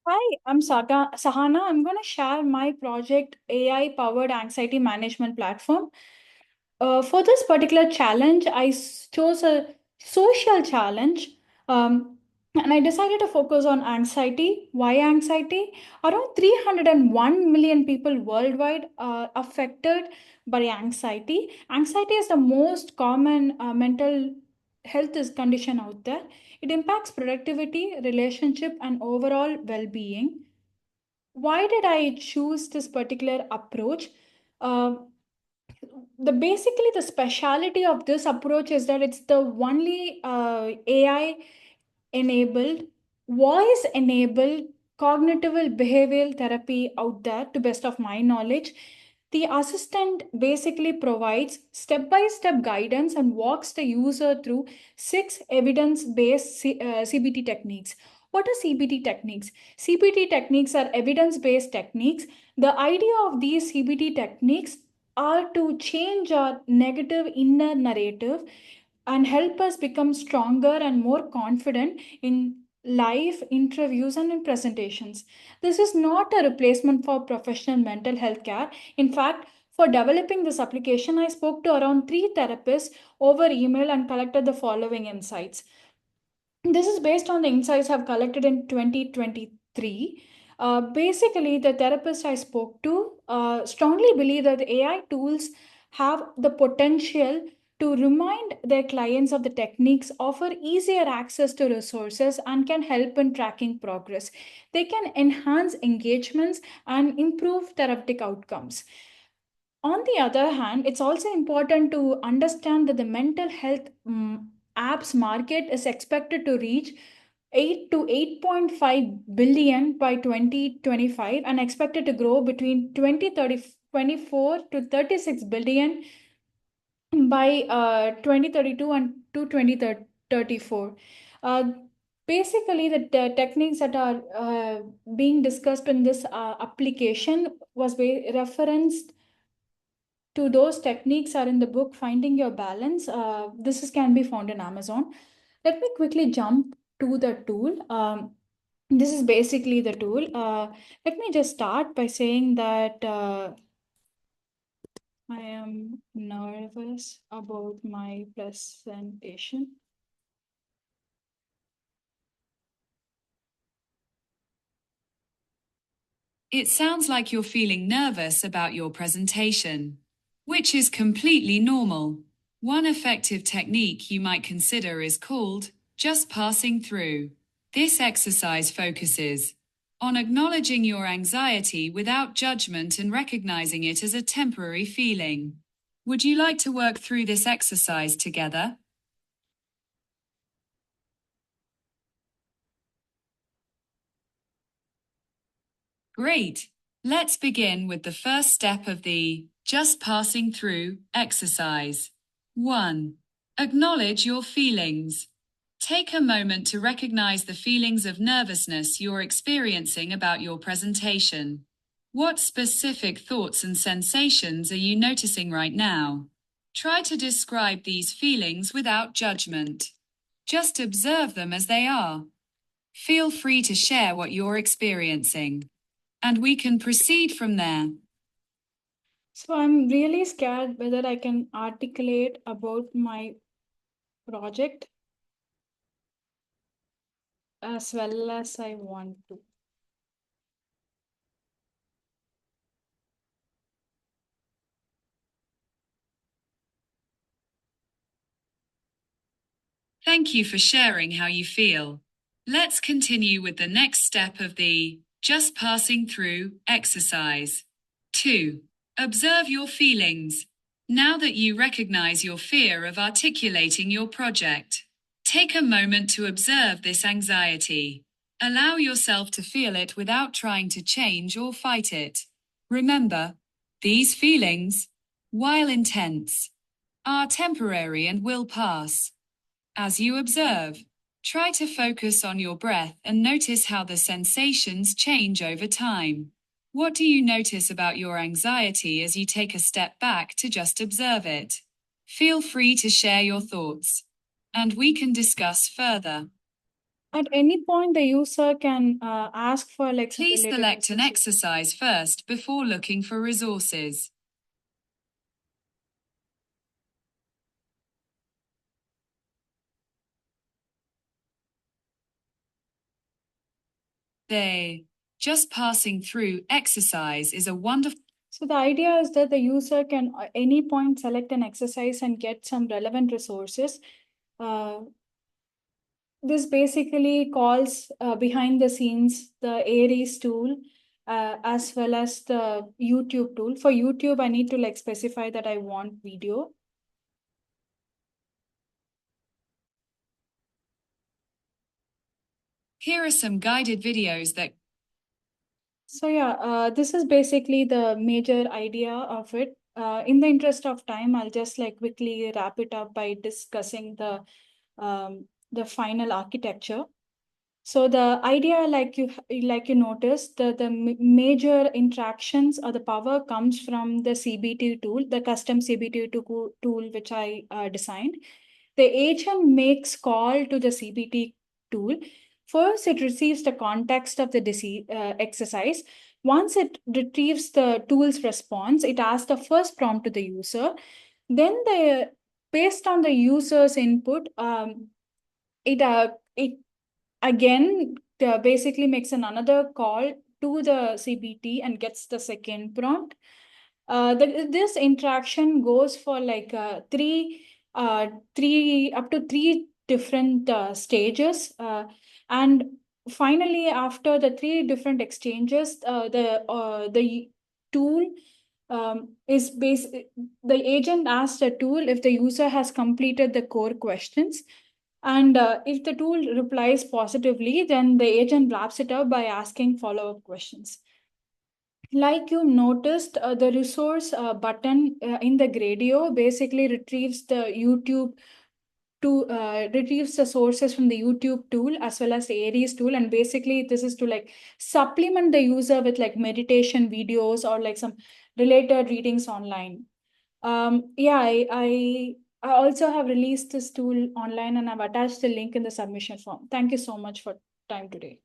Hi, I'm Sahana. I'm going to share my project AI powered anxiety management platform. For this particular challenge, chose a social challenge, um, and I decided to focus on anxiety. Why anxiety? Around 301 million people worldwide are affected by anxiety. Anxiety is the most common mental health is condition out there. It impacts productivity, relationship, and overall well-being. Why did I choose this particular approach? Uh, the speciality of this approach is that it's the only AI enabled, voice enabled cognitive behavioral therapy out there, to best of my knowledge. The assistant basically provides step by step guidance and walks the user through six evidence based CBT techniques. What are CBT techniques? CBT techniques are evidence based techniques. The idea of these CBT techniques are to change our negative inner narrative and help us become stronger and more confident in live interviews and in presentations. This is not a replacement for professional mental health care. In fact, for developing this application, I spoke to around three therapists over email and collected the following insights. This is based on the insights I've collected in 2023. Basically, the therapist I spoke to strongly believe that the AI tools have the potential to remind their clients of the techniques, offer easier access to resources, and can help in tracking progress. They can enhance engagements and improve therapeutic outcomes. On the other hand, it's also important to understand that the mental health apps market is expected to reach 8 to 8.5 billion by 2025 and expected to grow between 2024 to 36 billion by 2032 and to 2034. Uh, Basically, the techniques that are being discussed in this application was referenced to those techniques are in the book Finding Your Balance. Can be found in Amazon. Let me quickly jump to the tool. This is basically the tool. Let me just start by saying that I am nervous about my presentation. It sounds like you're feeling nervous about your presentation, which is completely normal. One effective technique you might consider is called just passing through. This exercise focuses on acknowledging your anxiety without judgment and recognizing it as a temporary feeling. Would you like to work through this exercise together? Great. Let's begin with the first step of the just passing through exercise. 1. Acknowledge your feelings. Take a moment to recognize the feelings of nervousness you're experiencing about your presentation. What specific thoughts and sensations are you noticing right now? Try to describe these feelings without judgment. Just observe them as they are. Feel free to share what you're experiencing, and we can proceed from there. So I'm really scared whether I can articulate about my project as well as I want to. Thank you for sharing how you feel. Let's continue with the next step of the just passing through exercise. 2. Observe your feelings. Now that you recognize your fear of articulating your project, take a moment to observe this anxiety. Allow yourself to feel it without trying to change or fight it. Remember, these feelings, while intense, are temporary and will pass. As you observe, try to focus on your breath and notice how the sensations change over time. What do you notice about your anxiety as you take a step back to just observe it? Feel free to share your thoughts, and we can discuss further. At any point, the user can ask for like some Please related select an resources. exercise first before looking for resources. The just passing through exercise is a wonderful. So the idea is that the user can at any point select an exercise and get some relevant resources. This basically calls behind the scenes the Aries tool as well as the YouTube tool. For YouTube, I need to like specify that I want video. Here are some guided videos that. So yeah, this is basically the major idea of it. In the interest of time, I'll just like quickly wrap it up by discussing the final architecture. So the idea, like you noticed, the major interactions or the power comes from the CBT tool, the custom CBT tool which I designed. The agent makes call to the CBT tool. First, it receives the context of the exercise. Once it retrieves the tool's response, it asks the first prompt to the user. Then based on the user's input, it again basically makes another call to the CBT and gets the second prompt. This interaction goes for like three up to three different stages, and finally, after the three different exchanges, the tool is base. The agent asks the tool if the user has completed the core questions. And if the tool replies positively, then the agent wraps it up by asking follow-up questions. Like you noticed, the resource button in the Gradio basically retrieves the YouTube to retrieves the sources from the YouTube tool as well as the Aries tool. And basically, this is to like supplement the user with like meditation videos or like some related readings online. Yeah, I also have released this tool online and I've attached the link in the submission form. Thank you so much for time today.